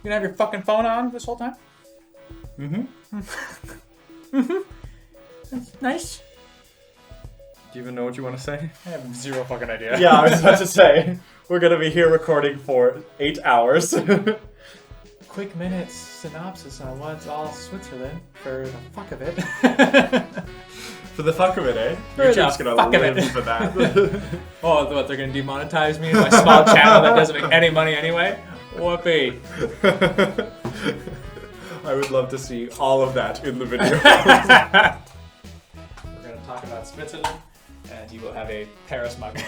gonna have your fucking phone on this whole time? Mm-hmm. That's nice. Do you even know what you want to say? I have zero fucking idea. Yeah, I was about to say. We're gonna be here recording for 8 hours. Quick minute synopsis on what's all Switzerland for the fuck of it. For the fuck of it, eh? For the YouTube's gonna fuck of live it. for that. Oh, what, they're gonna demonetize me in my small channel that doesn't make any money anyway? Whoopee. I would love to see all of that in the video. We're gonna talk about Switzerland, and you will have a Paris mug.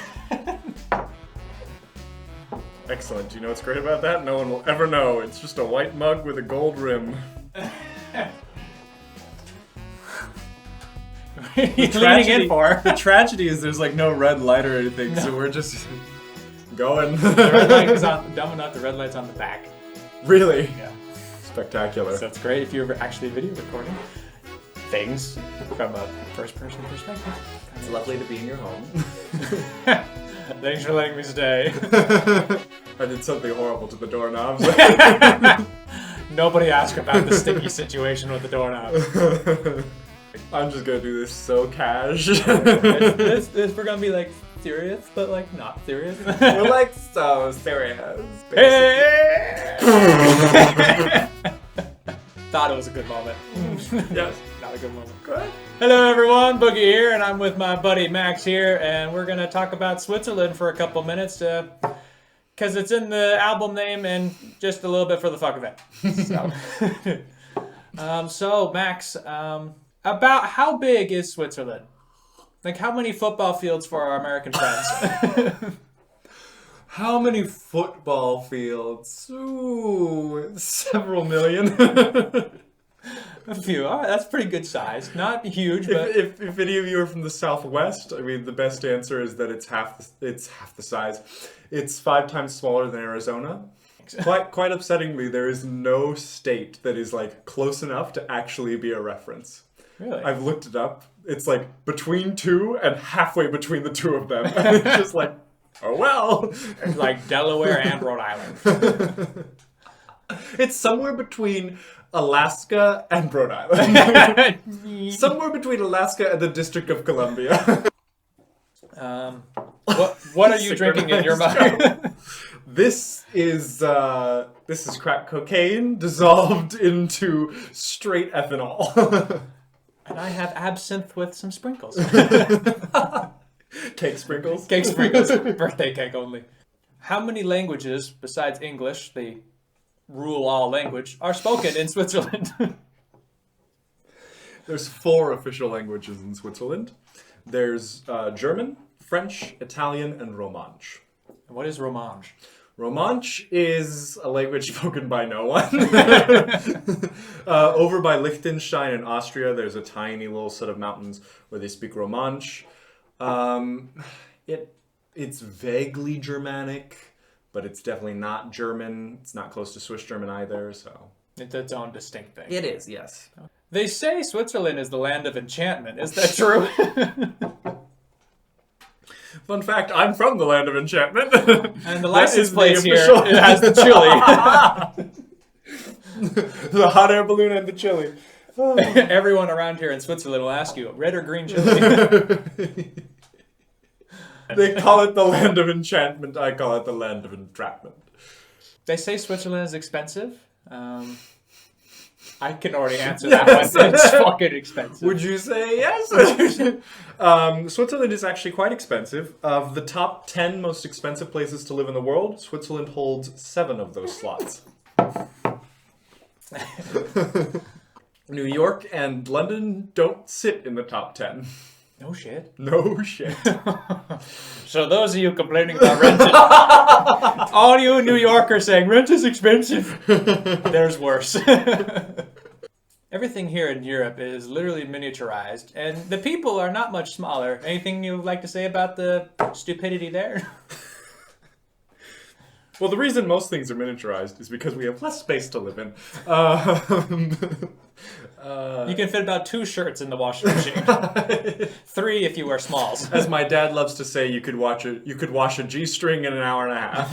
Excellent. Do you know what's great about that? No one will ever know. It's just a white mug with a gold rim. What are you leaning in for? The tragedy is there's like no red light or anything, so we're just going. The red light is on, dumb enough, the red light's on the back. Really? Yeah. Spectacular. So it's great if you're actually video recording things from a first-person perspective. It's lovely to be in your home. Thanks for letting me stay. I did something horrible to the doorknobs. Nobody asked about the sticky situation with the doorknobs. I'm just gonna do this so cash. We're gonna be like serious, but like not serious. We're like so serious. Hey! Thought it was a good moment. Yes. Not a good moment. Good. Hello everyone, Boogie here, and I'm with my buddy Max here, and we're gonna talk about Switzerland for a couple minutes, because it's in the album name and just a little bit for the fuck of it. So Max, about how big is Switzerland? Like, how many football fields for our American friends? How many football fields? Ooh, several million. A few. All right, that's pretty good size. Not huge, but If any of you are from the Southwest, I mean, the best answer is that it's half the size. It's 5 times smaller than Arizona. Quite upsettingly, there is no state that is like close enough to actually be a reference. really. I've looked it up. It's like between 2 and halfway between the 2 of them. And it's just like, oh well. It's like Delaware and Rhode Island. It's somewhere between Alaska and Rhode Island. Somewhere between Alaska and the District of Columbia. What are you drinking in your mug? This is crack cocaine dissolved into straight ethanol. And I have absinthe with some sprinkles. Cake sprinkles. Cake sprinkles. Birthday cake only. How many languages, besides English, the rule-all language, are spoken in Switzerland? There's 4 official languages in Switzerland. There's German, French, Italian, and Romansh. What is Romansh? Romansh is a language spoken by no one. Over by Liechtenstein and Austria, there's a tiny little set of mountains where they speak Romansh. It's vaguely Germanic, but it's definitely not German. It's not close to Swiss German either, so... It's its own distinct thing. It is, yes. They say Switzerland is the land of enchantment. Is that true? Fun fact, I'm from the land of enchantment. And the license plate here, official... it has the chili. The hot air balloon and the chili. Everyone around here in Switzerland will ask you, red or green chili? They call it the land of enchantment. I call it the land of entrapment. They say Switzerland is expensive. I can already answer that one. It's fucking expensive. Would you say yes? Switzerland is actually quite expensive. Of the top 10 most expensive places to live in the world, Switzerland holds 7 of those slots. New York and London don't sit in the top 10. No shit. No shit. So those of you complaining about rent, all you New Yorkers saying rent is expensive, there's worse. Everything here in Europe is literally miniaturized, and the people are not much smaller. Anything you'd like to say about the stupidity there? Well, the reason most things are miniaturized is because we have less space to live in. You can fit about 2 shirts in the washing machine. 3 if you wear smalls. As my dad loves to say, you could wash a G-string in an hour and a half.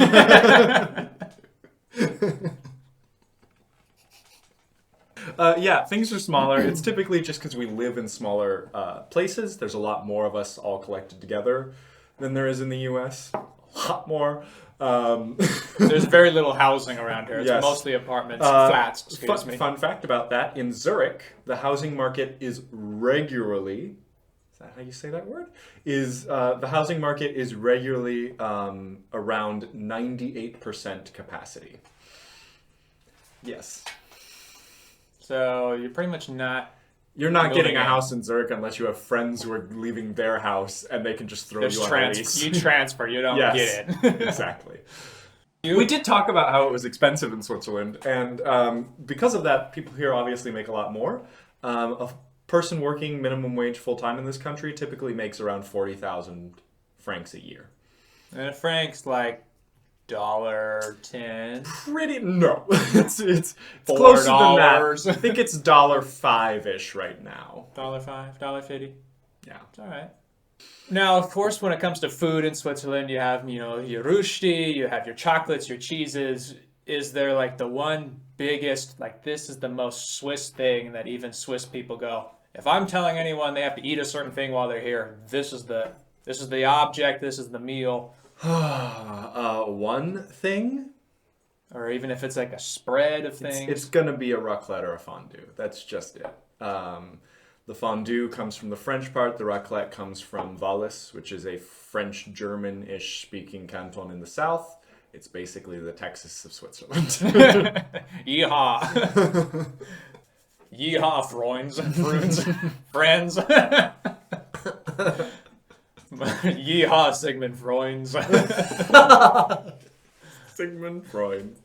Yeah, things are smaller. It's typically just because we live in smaller places. There's a lot more of us all collected together than there is in the U.S. A lot more. There's very little housing around here. It's Yes. mostly apartments, flats, excuse me. Fun fact about that, in Zurich, the housing market is regularly, is that how you say that word? The housing market is regularly around 98% capacity. Yes. So you're pretty much not... You're not moving getting a in. house in Zurich unless you have friends who are leaving their house and they can just throw you on a lease. You transfer, you don't Yes, get it. exactly. We did talk about how it was expensive in Switzerland, and because of that, people here obviously make a lot more. A person working minimum wage full-time in this country typically makes around 40,000 francs a year. And a franc's like $1.10. No. It's closer than $4. that. I think it's $5-ish right now. $1.05, $1.50. Yeah. It's all right. Now, of course, when it comes to food in Switzerland, you have, your Rüsti, you have your chocolates, your cheeses. Is there like the one biggest, like this is the most Swiss thing that even Swiss people go, if I'm telling anyone they have to eat a certain thing while they're here, this is the object, this is the meal. One thing? Or even if it's like a spread of things. It's going to be a raclette or a fondue. That's just it. The fondue comes from the French part. The raclette comes from Wallis, which is a French-German-ish speaking canton in the south. It's basically the Texas of Switzerland. Yeehaw. Yeehaw, Freunds. Friends. Yeehaw, Sigmund Freunds. Sigmund Freud.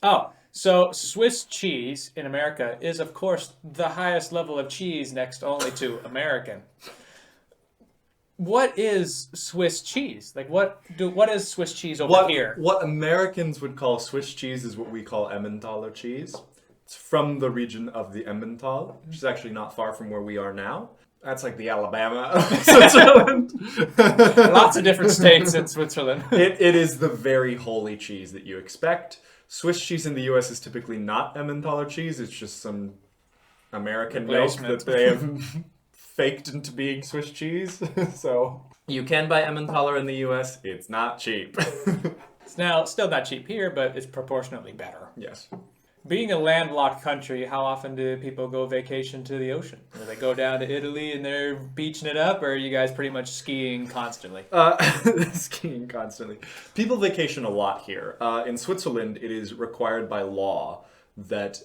Oh, so Swiss cheese in America is, of course, the highest level of cheese next only to American. What is Swiss cheese? Like, what is Swiss cheese over here? What Americans would call Swiss cheese is what we call Emmentaler cheese. It's from the region of the Emmental, which is actually not far from where we are now. That's like the Alabama of Switzerland. Lots of different states in Switzerland. It is the very holy cheese that you expect. Swiss cheese in the U.S. is typically not Emmentaler cheese. It's just some American milk that they have faked into being Swiss cheese. So you can buy Emmentaler in the U.S. It's not cheap. It's now still not cheap here, but it's proportionately better. Yes. Being a landlocked country, how often do people go vacation to the ocean? Do they go down to Italy and they're beaching it up, or are you guys pretty much skiing constantly? Skiing constantly. People vacation a lot here. In Switzerland, it is required by law that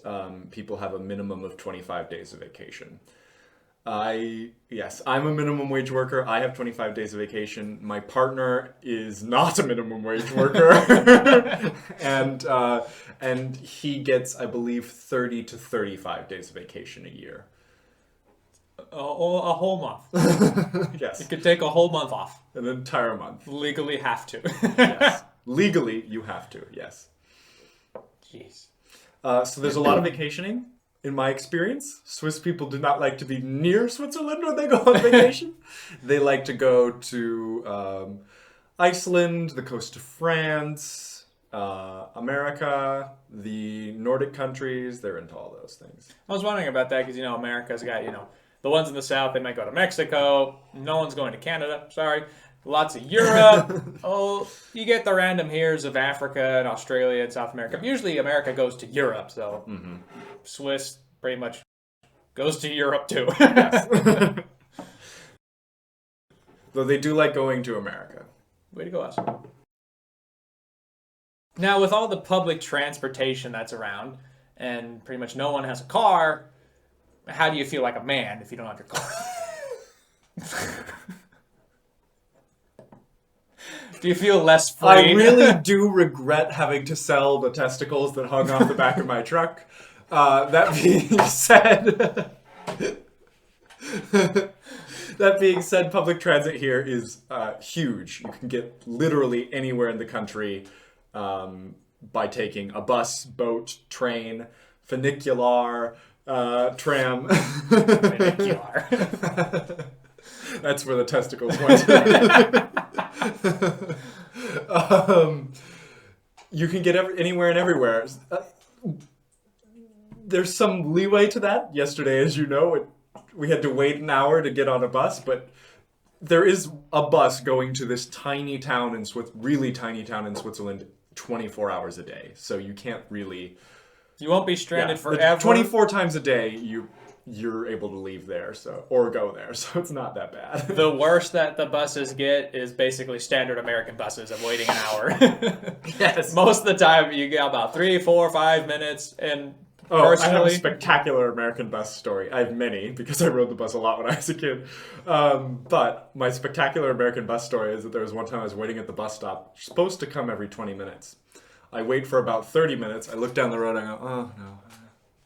people have a minimum of 25 days of vacation. Yes, I'm a minimum wage worker. I have 25 days of vacation. My partner is not a minimum wage worker. and he gets, I believe, 30 to 35 days of vacation a year. A whole month. Yes. You could take a whole month off. An entire month. Legally have to. Yes. Legally, you have to, yes. Jeez. So there's a lot of vacationing. In my experience, Swiss people do not like to be near Switzerland when they go on vacation. They like to go to Iceland, the coast of France, America, the Nordic countries. They're into all those things. I was wondering about that because, America's got, the ones in the south, they might go to Mexico. No one's going to Canada. Sorry. Lots of Europe. You get the random here's of Africa and Australia and South America. Usually America goes to Europe, so Swiss pretty much goes to Europe too. Yes. Though they do like going to America. Way to go, us. Now, with all the public transportation that's around, and pretty much no one has a car, how do you feel like a man if you don't have your car? Do you feel less free? I really do regret having to sell the testicles that hung off the back of my truck. That being said, public transit here is huge. You can get literally anywhere in the country by taking a bus, boat, train, funicular, tram. Funicular. That's where the testicles went. You can get anywhere and everywhere. there's some leeway to that. Yesterday, as you know, we had to wait an hour to get on a bus, but there is a bus going to this tiny town in really tiny town in Switzerland 24 hours a day. So you can't really... You won't be stranded forever. 24 times a day, you're able to leave there, or go there, so it's not that bad. The worst that the buses get is basically standard American buses of waiting an hour. Yes. Most of the time, you get about 3, 4, 5 minutes, and I have a personally... spectacular American bus story. I have many, because I rode the bus a lot when I was a kid. But my spectacular American bus story is that there was one time I was waiting at the bus stop, supposed to come every 20 minutes. I wait for about 30 minutes, I look down the road, and I go, oh no,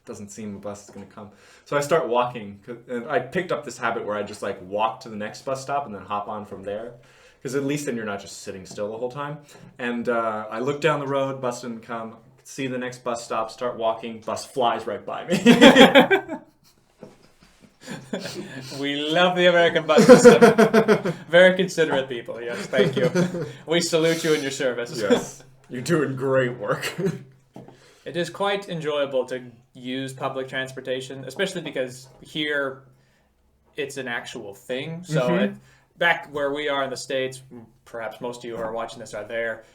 doesn't seem the bus is going to come. So I start walking, and I picked up this habit where I just like walk to the next bus stop and then hop on from there. Because at least then you're not just sitting still the whole time. And I look down the road, bus didn't come, see the next bus stop, start walking, bus flies right by me. We love the American bus system. Very considerate people, yes, thank you. We salute you in your service. Yes, you're doing great work. It is quite enjoyable to use public transportation, especially because here it's an actual thing. So back where we are in the States, perhaps most of you who are watching this are there,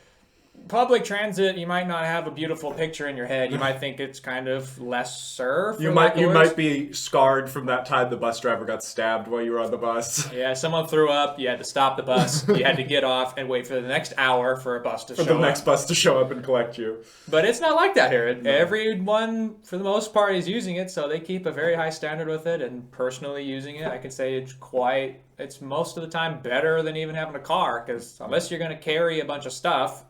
public transit, you might not have a beautiful picture in your head. You might think it's kind of lesser. You might be scarred from that time the bus driver got stabbed while you were on the bus. Yeah, someone threw up. You had to stop the bus. You had to get off and wait for the next hour for a bus to show up. For the next bus to show up and collect you. But it's not like that here. No. Everyone, for the most part, is using it, so they keep a very high standard with it. And personally using it, I can say it's most of the time better than even having a car, because unless you're going to carry a bunch of stuff,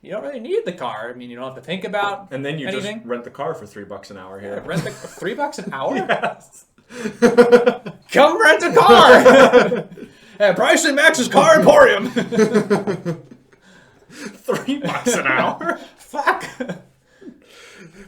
you don't really need the car. I mean, you don't have to think about And then you anything. just rent the car for $3 an hour here. Yeah, rent the $3 an hour? Yes. Come rent a car! At Bryce and Max's Car Emporium! $3 an hour? Fuck!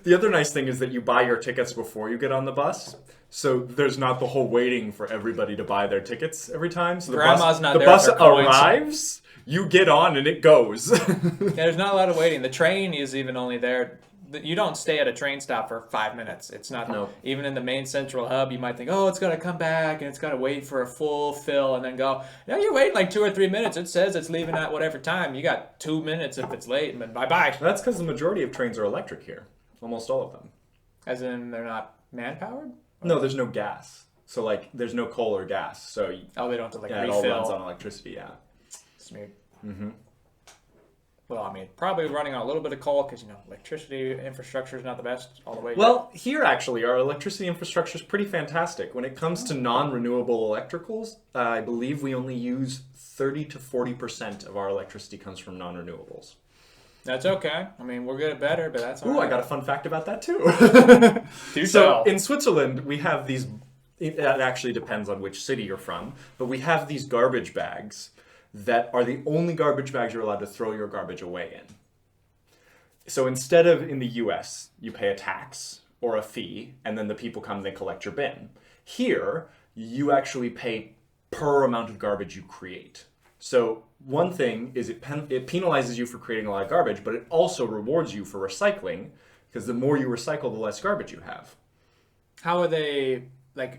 The other nice thing is that you buy your tickets before you get on the bus. So there's not the whole waiting for everybody to buy their tickets every time. So the bus arrives, you get on and it goes. Yeah, there's not a lot of waiting. The train is even only there. You don't stay at a train stop for 5 minutes. It's not. No. Even in the main central hub, you might think, oh, it's got to come back and it's got to wait for a full fill and then go. No, you're waiting like 2 or 3 minutes. It says it's leaving at whatever time. You got 2 minutes if it's late, and then bye-bye. That's because the majority of trains are electric here. Almost all of them. As in they're not man-powered? No, there's no gas. So, like, there's no coal or gas. So, they don't have to, yeah, refill. it all runs on electricity, yeah. Smooth. Mm-hmm. Well, I mean, probably running on a little bit of coal because, electricity infrastructure is not the best all the way. Well, here, actually, our electricity infrastructure is pretty fantastic. When it comes to non-renewable electricals, I believe we only use 30 to 40% of our electricity comes from non-renewables. That's okay. I mean, we're good at better, but that's all right. I got a fun fact about that, too. So, in Switzerland, we have these... It actually depends on which city you're from, but we have these garbage bags that are the only garbage bags you're allowed to throw your garbage away in. So instead of in the US, you pay a tax or a fee, and then the people come and they collect your bin. Here, you actually pay per amount of garbage you create. So one thing is it penalizes you for creating a lot of garbage, but it also rewards you for recycling, because the more you recycle, the less garbage you have. How are they,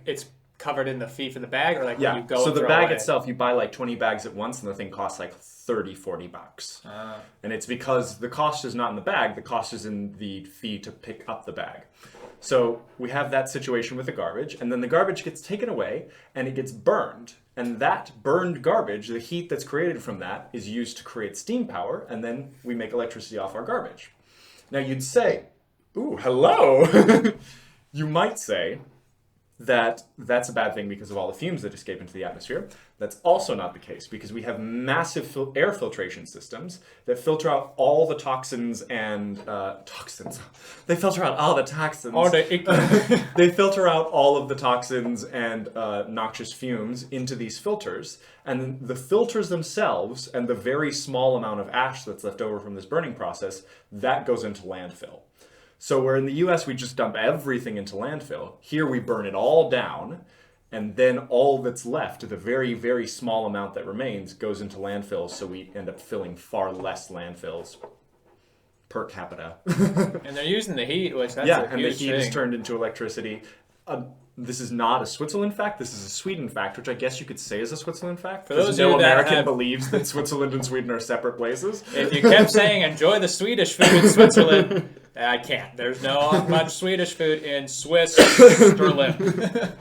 it's covered in the fee for the bag, or when you go so and the throw bag away? itself, you buy like 20 bags at once, and the thing costs like $30-40. And it's because the cost is not in the bag, the cost is in the fee to pick up the bag. So we have that situation with the garbage, and then the garbage gets taken away and it gets burned. And that burned garbage, the heat that's created from that, is used to create steam power, and then we make electricity off our garbage. Now you'd say, ooh, hello! You might say that that's a bad thing because of all the fumes that escape into the atmosphere. That's also not the case, because we have massive air filtration systems that filter out all the toxins and toxins. They filter out all the toxins. They filter out all of the toxins and noxious fumes into these filters, and the filters themselves and the very small amount of ash that's left over from this burning process, that goes into landfill. So where in the US we just dump everything into landfill, here we burn it all down, and then all that's left, the very, very small amount that remains, goes into landfills, so we end up filling far less landfills. per capita. And they're using the heat, which that's a and the huge heat is thing. turned into electricity. This is not a Switzerland fact. This is a Sweden fact, which I guess you could say is a Switzerland fact. those Because of no you that American have- believes that Switzerland and Sweden are separate places. If you kept saying enjoy the Swedish food in Switzerland, I can't. There's no much Swedish food in Switzerland.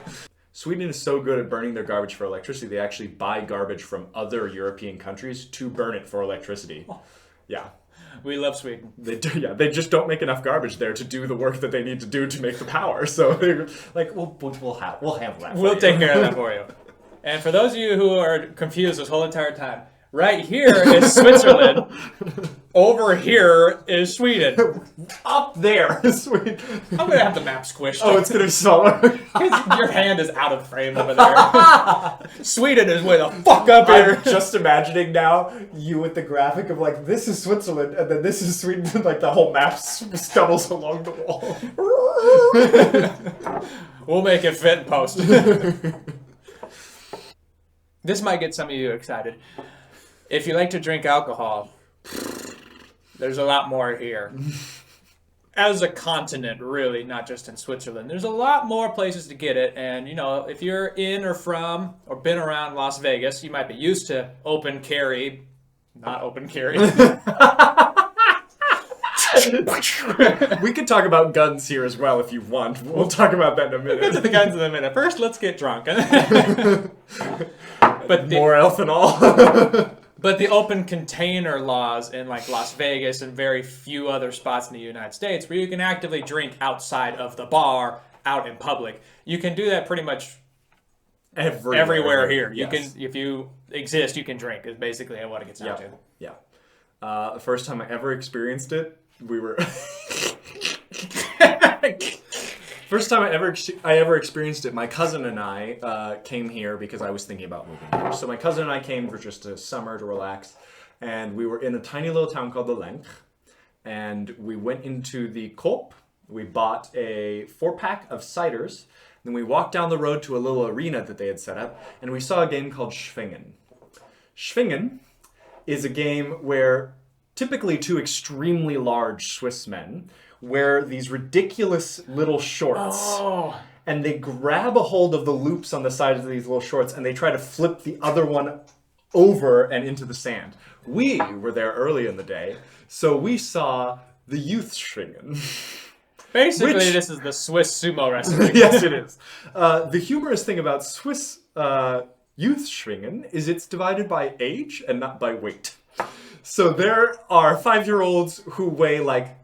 Sweden is so good at burning their garbage for electricity, they actually buy garbage from other European countries to burn it for electricity. Yeah. We love Sweden. They do, yeah. They just don't make enough garbage there to do the work that they need to do to make the power. So they're like, we'll handle that. We'll take care of that for you. And for those of you who are confused this whole entire time, right here is Switzerland. Over here is Sweden. Up there is Sweden. I'm gonna have the map squished. Oh, it's gonna be smaller. Your hand is out of frame over there. Sweden is way the fuck up here. I'm just imagining now you with the graphic of like, this is Switzerland and then this is Sweden, and like the whole map stumbles along the wall. We'll make it fit in post. This might get some of you excited. If you like to drink alcohol, there's a lot more here. As a continent, really, not just in Switzerland. There's a lot more places to get it, and, you know, if you're in or from or been around Las Vegas, you might be used to open carry, not open carry. We could talk about guns here as well if you want. We'll talk about that in a We'll get to minute. the guns in a minute. First, let's get drunk. But More ethanol. But the open container laws in like Las Vegas and very few other spots in the United States where you can actively drink outside of the bar, out in public. You can do that pretty much everywhere here. You Yes. can, if you exist, you can drink. Is basically what it gets down to. Yeah. The first time I ever experienced it, we were. First time I ever experienced it, my cousin and I came here because I was thinking about moving here. So my cousin and I came for just a summer to relax, and we were in a tiny little town called the Lenk, and we went into the Coop. We bought a 4-pack of ciders, then we walked down the road to a little arena that they had set up, and we saw a game called Schwingen. Schwingen is a game where typically two extremely large Swiss men wear these ridiculous little shorts. Oh. And they grab a hold of the loops on the sides of these little shorts and they try to flip the other one over and into the sand. We were there early in the day, so we saw the youth Schwingen. Basically, Which- this is the Swiss sumo wrestling. Yes, it is. The humorous thing about Swiss youth Schwingen is it's divided by age and not by weight. So there are 5-year-olds who weigh like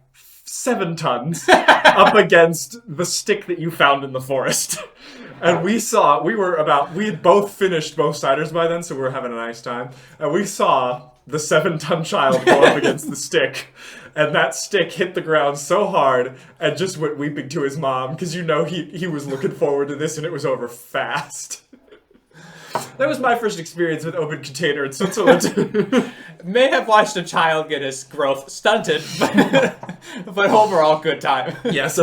7 tons up against the stick that you found in the forest. And we had both finished both ciders by then, so we were having a nice time. And we saw the 7-ton child go up against the stick. And that stick hit the ground so hard and just went weeping to his mom, because you know he was looking forward to this and it was over fast. That was my first experience with open container in Switzerland. May have watched a child get his growth stunted, but overall good time. Yes.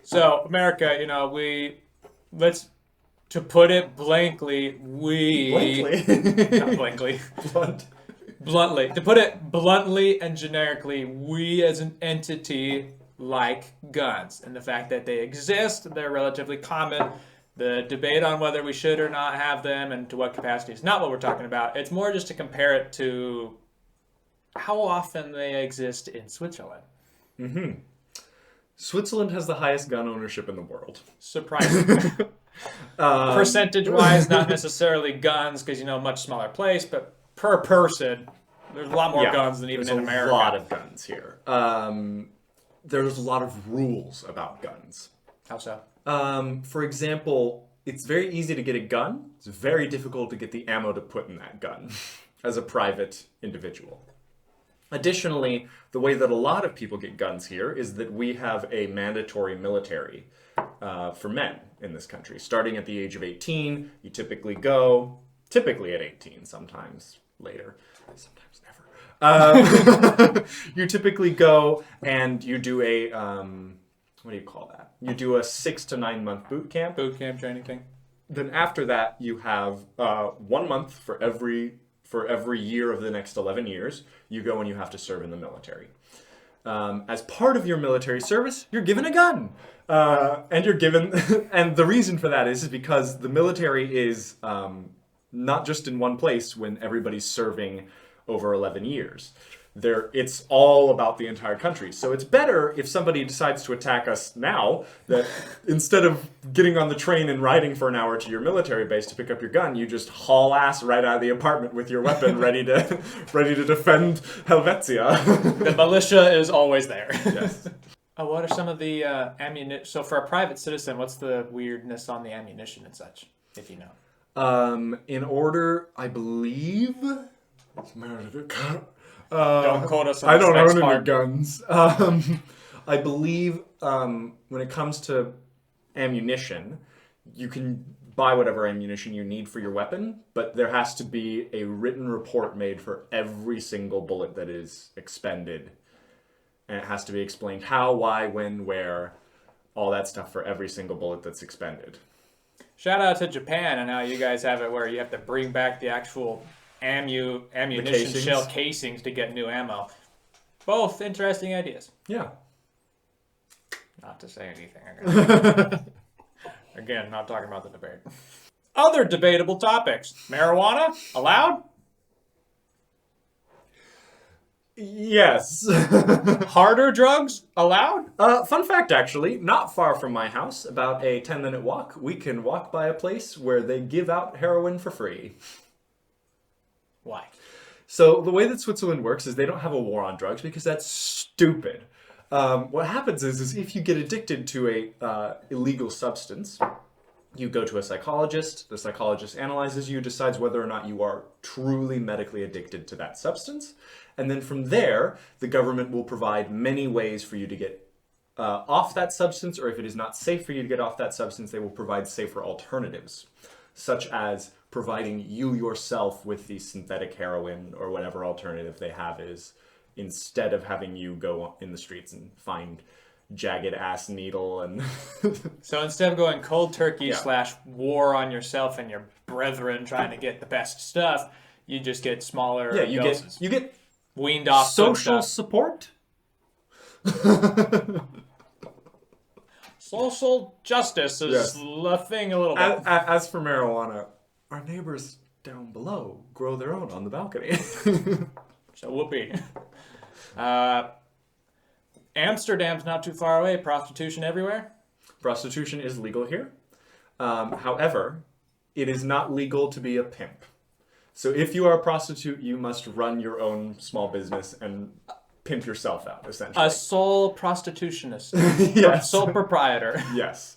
So America, you know, to put it blankly, not blankly, bluntly, to put it bluntly and generically, we as an entity like guns, and the fact that they exist, they're relatively common. The debate on whether we should or not have them and to what capacity is not what we're talking about. It's more just to compare it to how often they exist in Switzerland. Mm-hmm. Switzerland has the highest gun ownership in the world. Surprising. Percentage-wise, not necessarily guns, because, you know, much smaller place, but per person, there's a lot more guns than even in America. There's a lot of guns here. There's a lot of rules about guns. How so? For example, it's very easy to get a gun. It's very difficult to get the ammo to put in that gun as a private individual. Additionally, the way that a lot of people get guns here is that we have a mandatory military for men in this country. Starting at the age of 18, you typically at 18, sometimes later, sometimes never. You typically go and you do a, what do you call that? You do a 6 to 9 month boot camp. Boot camp training thing. Then after that, you have 1 month for every for every year of the next 11 years, you go and you have to serve in the military. As part of your military service, you're given a gun. And you're given, and the reason for that is because the military is not just in one place when everybody's serving over 11 years. It's all about the entire country. So it's better if somebody decides to attack us now, that instead of getting on the train and riding for an hour to your military base to pick up your gun, you just haul ass right out of the apartment with your weapon, ready to defend Helvetia. The militia is always there. Yes. What are some of the ammunition? So for a private citizen, what's the weirdness on the ammunition and such, if you know? In order, I believe. Don't quote us on I the don't specs own any part. guns. I believe when it comes to ammunition, you can buy whatever ammunition you need for your weapon, but there has to be a written report made for every single bullet that is expended. And it has to be explained how, why, when, where, all that stuff for every single bullet that's expended. Shout out to Japan and how you guys have it where you have to bring back the actual ammunition shell casings to get new ammo. Both interesting ideas. Yeah. Not to say anything. Again, not talking about the debate. Other debatable topics. Marijuana? Allowed? Yes. Harder drugs? Allowed? Fun fact, actually, not far from my house, about a 10-minute walk, we can walk by a place where they give out heroin for free. Why? So the way that Switzerland works is they don't have a war on drugs because that's stupid. What happens is if you get addicted to a illegal substance, you go to a psychologist, the psychologist analyzes you, decides whether or not you are truly medically addicted to that substance, and then from there, the government will provide many ways for you to get off that substance, or if it is not safe for you to get off that substance, they will provide safer alternatives, such as providing you yourself with the synthetic heroin or whatever alternative they have is, instead of having you go in the streets and find jagged ass needle and So instead of going cold turkey Yeah. / war on yourself and your brethren trying to get the best stuff, you just get smaller yeah, doses. you get Weaned off good social stuff. support. Social justice is Yes. a thing a little bit. As for marijuana, our neighbors down below grow their own on the balcony. So whoopee. Amsterdam's not too far away. Prostitution everywhere. Prostitution is legal here. However, it is not legal to be a pimp. So if you are a prostitute, you must run your own small business and pimp yourself out, essentially. A sole prostitutionist. Yes. Sole proprietor. Yes.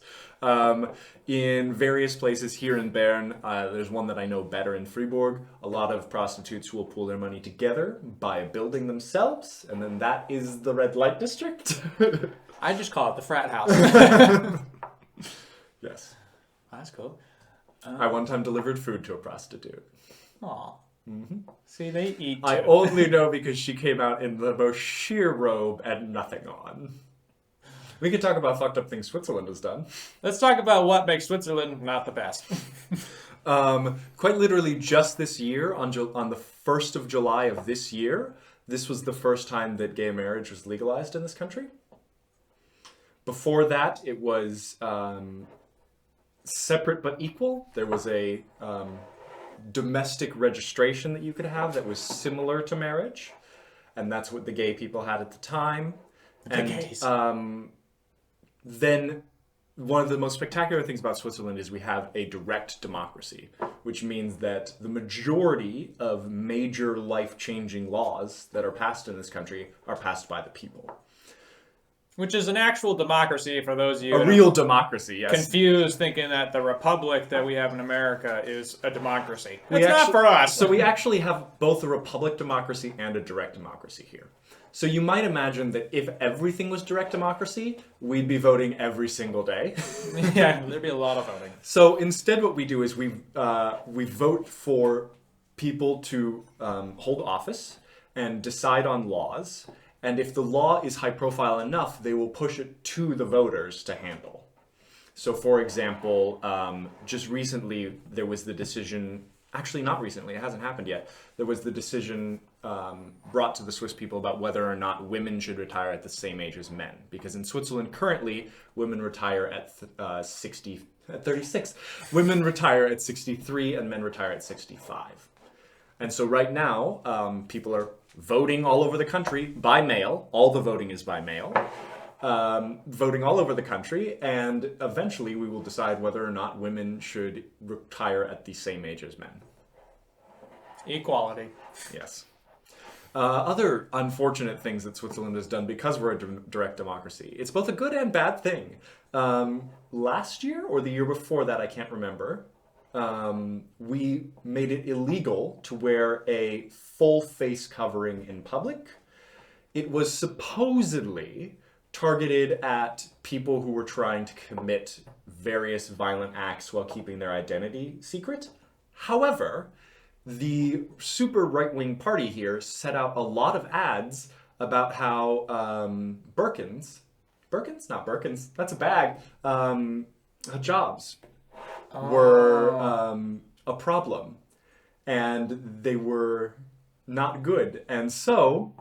In various places here in Bern, there's one that I know better in Fribourg. A lot of prostitutes will pool their money together, buy a building themselves, and then that is the red light district. I just call it the frat house. Yes. That's cool. I one time delivered food to a prostitute. Aw. See, they eat too. I only know because she came out in the most sheer robe and nothing on. We could talk about fucked up things Switzerland has done. Let's talk about what makes Switzerland not the best. Quite literally just this year, on the 1st of July of this year, this was the first time that gay marriage was legalized in this country. Before that, it was separate but equal. There was a domestic registration that you could have that was similar to marriage, and that's what the gay people had at the time. Gays. Then one of the most spectacular things about Switzerland is we have a direct democracy, which means that the majority of major life-changing laws that are passed in this country are passed by the people. Which is an actual democracy for those of you A real democracy, yes. confused thinking that the republic that we have in America is a democracy. We It's not actually- for us. So we actually have both a republic democracy and a direct democracy here. So you might imagine that if everything was direct democracy, we'd be voting every single day. Yeah, there'd be a lot of voting. So instead what we do is we vote for people to hold office and decide on laws. And if the law is high profile enough, they will push it to the voters to handle. So for example, just recently there was the decision actually not recently, it hasn't happened yet, there was the decision brought to the Swiss people about whether or not women should retire at the same age as men. Because in Switzerland currently, women retire at 36. Women retire at 63 and men retire at 65. And so right now, people are voting all over the country by mail. All the voting is by mail. Voting all over the country, and eventually we will decide whether or not women should retire at the same age as men. Equality. Yes. Other unfortunate things that Switzerland has done because we're a direct democracy. It's both a good and bad thing. Last year or the year before that, I can't remember, we made it illegal to wear a full face covering in public. It was supposedly targeted at people who were trying to commit various violent acts while keeping their identity secret. However, the super right-wing party here set out a lot of ads about how Birkins, not Birkins, that's a bag, hijabs were a problem, and they were not good. And so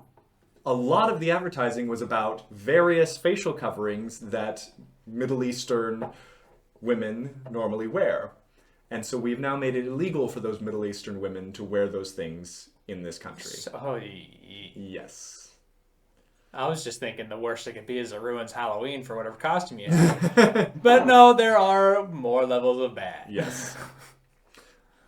a lot of the advertising was about various facial coverings that Middle Eastern women normally wear. And so we've now made it illegal for those Middle Eastern women to wear those things in this country. Yes. I was just thinking the worst it could be is it ruins Halloween for whatever costume you have. But no, there are more levels of bad. Yes.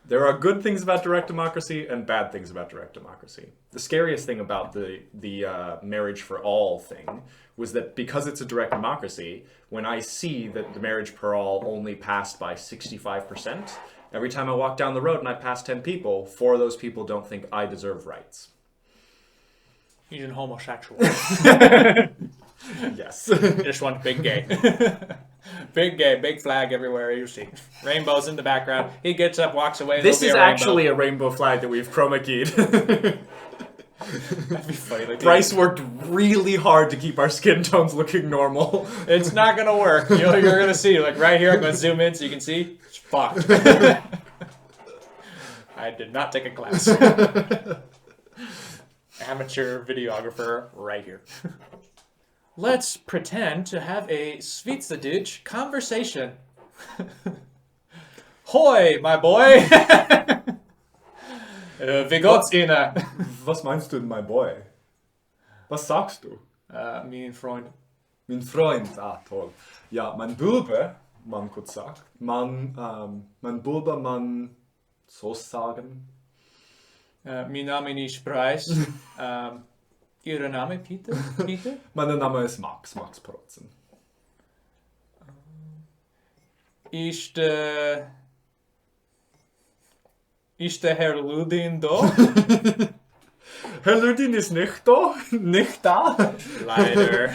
There are good things about direct democracy and bad things about direct democracy. The scariest thing about the marriage for all thing was that because it's a direct democracy, when I see that the marriage for all only passed by 65%, every time I walk down the road and I pass 10 people, 4 of those people don't think I deserve rights. He's an homosexual. Yes. Just one big gay. Big gay, big flag everywhere you see. Rainbows in the background. He gets up, walks away. This is actually a rainbow flag that we've chroma keyed. That'd be funny. Like, Bryce worked really hard to keep our skin tones looking normal. It's not gonna work. You're gonna see, like right here, I'm gonna zoom in so you can see. It's fucked. I did not take a class. Amateur videographer right here. Let's pretend to have a Schweizerdeutsch conversation. Hoi, my boy! Wie geht's Ihnen? Was meinst du, my boy? Was sagst du? Mein Freund. Mein Freund, toll. Ja, mein Bube, man kurz sagt. Mein Bube, man so sagen. Mein Name ist Bryce. Ihr Name, Peter? Mein Name ist Max Protzen. Ist der Herr Ludin da? Herr Ludin ist nicht da. Nicht da. Leider.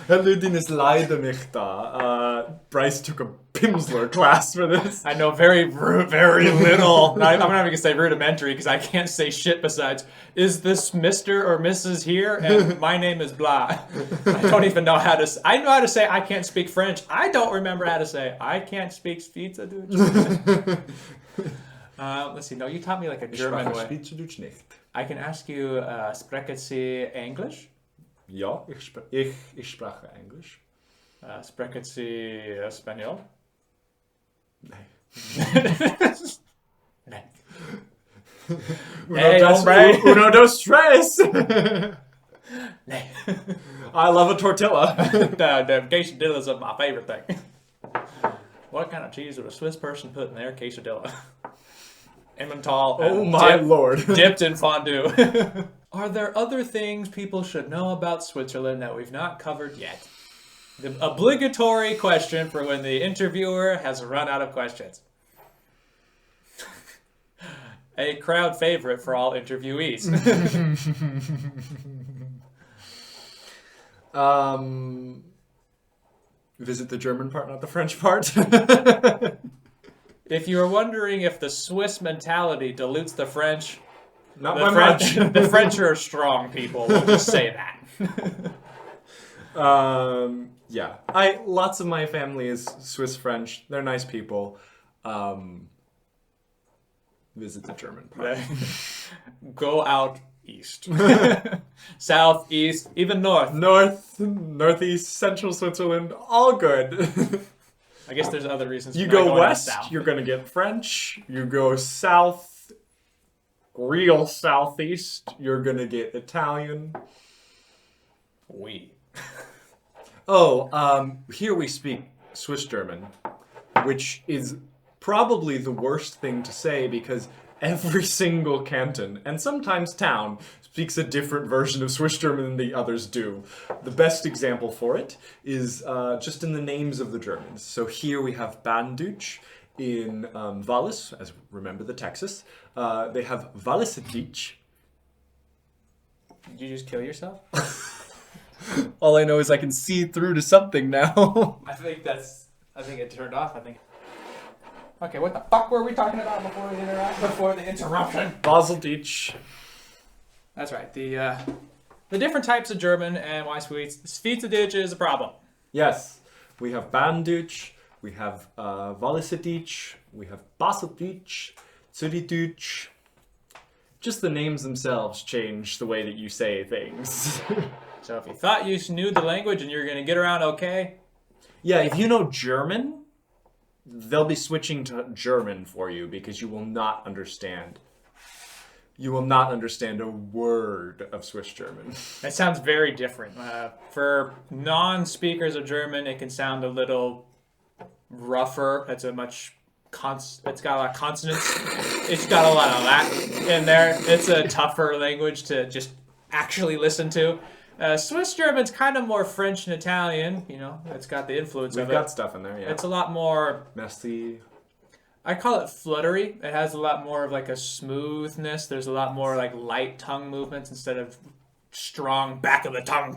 Herr Ludin is leider nicht da. Bryce took a Pimsleur class for this. I know very little. I'm not even gonna say rudimentary because I can't say shit besides, is this Mr. or Mrs. here? And my name is blah. I don't even know how to I know how to say I can't speak French. I don't remember how to say I can't speak Schweizerdeutsch. Let's see. No, you taught me like a German way. Schweizerdeutsch nicht. I can ask you, sprechen Sie English? Ja, ich spreche Englisch. Sprechen Sie Espanol? Nein. Nein. Uno, dos, tres. Nein. I love a tortilla. The quesadillas are my favorite thing. What kind of cheese would a Swiss person put in their quesadilla? Emmental. Oh my lord. Dipped in fondue. Are there other things people should know about Switzerland that we've not covered yet? The obligatory question for when the interviewer has run out of questions. A crowd favorite for all interviewees. Visit the German part, not the French part. If you were wondering if the Swiss mentality dilutes the French, not by much. The French are strong people. We'll just say that. Yeah. Lots of my family is Swiss French. They're nice people. visit the German part. Go out east. South, east, even north. North, northeast, central Switzerland, all good. I guess there's other reasons. You for not go going west, south. you're gonna get French. You go south, real southeast, you're gonna get Italian. We. Here we speak Swiss German, which is probably the worst thing to say because every single canton, and sometimes town, speaks a different version of Swiss German than the others do. The best example for it is just in the names of the Germans. So here we have Bahndeutsch in Wallis, as remember the Texas. They have Walliserdeutsch. Did you just kill yourself? All I know is I can see through to something now. I think it turned off. Okay, what the fuck were we talking about before the interruption? Baseldeutsch. That's right. The different types of German and why Schweizerdeutsch is a problem. Yes, we have Bahndeutsch, we have Walliserdeutsch, we have Baseldeutsch, Zürichdeutsch. Just the names themselves change the way that you say things. So if you thought you knew the language and you're going to get around okay, Yeah, if you know German, they'll be switching to German for you because you will not understand. You will not understand a word of Swiss German. it sounds very different. For non-speakers of German, it can sound a little rougher. It's got a lot of consonants. It's got a lot of Latin in there. It's a tougher language to just actually listen to. Swiss German's kind of more French and Italian. You know, it's got the influence We've of it. got stuff in there, yeah. It's a lot more. Maxy. I call it fluttery. It has a lot more of like a smoothness. There's a lot more like light tongue movements instead of strong back of the tongue.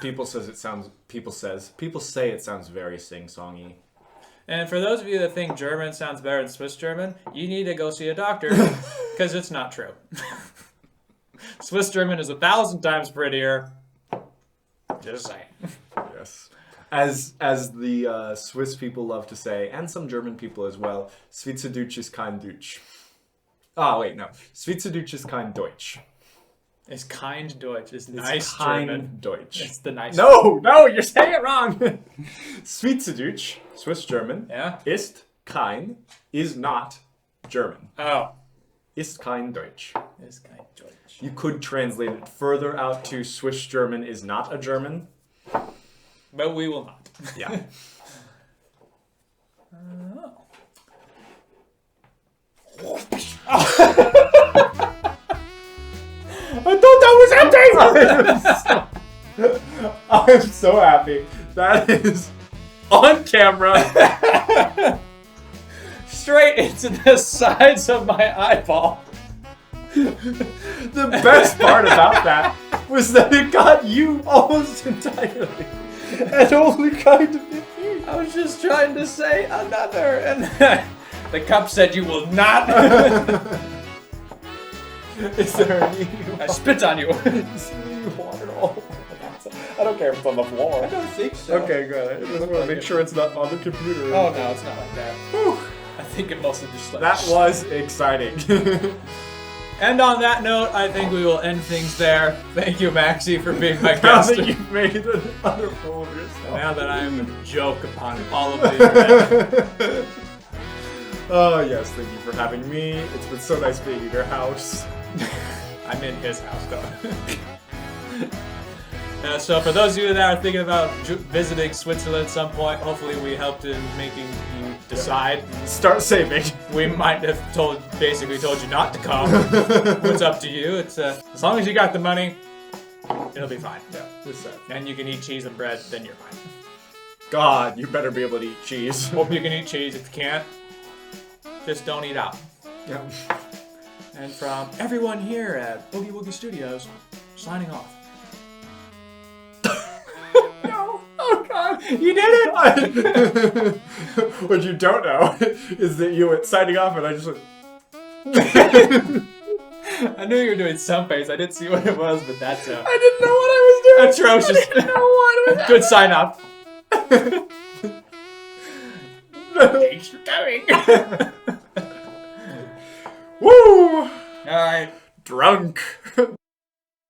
People say it sounds very sing-songy. And for those of you that think German sounds better than Swiss German, you need to go see a doctor because it's not true. Swiss German is 1,000 times prettier. Just saying. Yes. As the Swiss people love to say, and some German people as well, Schweizerdeutsch ist kein Deutsch. Ah, wait, no. Schweizerdeutsch ist kein Deutsch. It's kind Deutsch. It's It's nice kein German. Deutsch. It's the nice. No, you're saying it wrong. Schweizerdeutsch, Swiss German, Yeah? is not German. Oh. Ist kein Deutsch. It's kind Deutsch. You could translate it further out to Swiss German is not a German. But we will not. Yeah. I thought that was empty! I am so happy. That is on camera. Straight into the sides of my eyeball. The best part about that was that it got you almost entirely. And only kind of hit me. I was just trying to say another, and the cup said you will not. Is there any I spit on you. water all? I don't care if it's on the floor. I don't think so. Okay, good. I just want to make sure it's not on the computer. Oh no, it's not like that. Whew. I think it mostly just like That was exciting. And on that note, I think we will end things there. Thank you, Maxy, for being my Now guest. that you've made an utter fool of yourself. Now that I am a joke upon all of the internet. Oh, yes, thank you for having me. It's been so nice being in your house. I'm in his house, though. So for those of you that are thinking about visiting Switzerland at some point, hopefully we helped in making you decide. Start saving. We might have basically told you not to come. It's up to you. It's as long as you got the money, it'll be fine. Yeah, it's sad. And you can eat cheese and bread, then you're fine. God, you better be able to eat cheese. Hope you can eat cheese. If you can't, just don't eat out. Yeah. And from everyone here at Boogie Woogie Studios, signing off. No. Oh, God. You did it! What you don't know is that you went signing off and I just went... I knew you were doing some face. I didn't see what it was, but that's I didn't know what I was doing. atrocious. I didn't know what was Good sign off. Thanks for coming. Woo! All right. Drunk.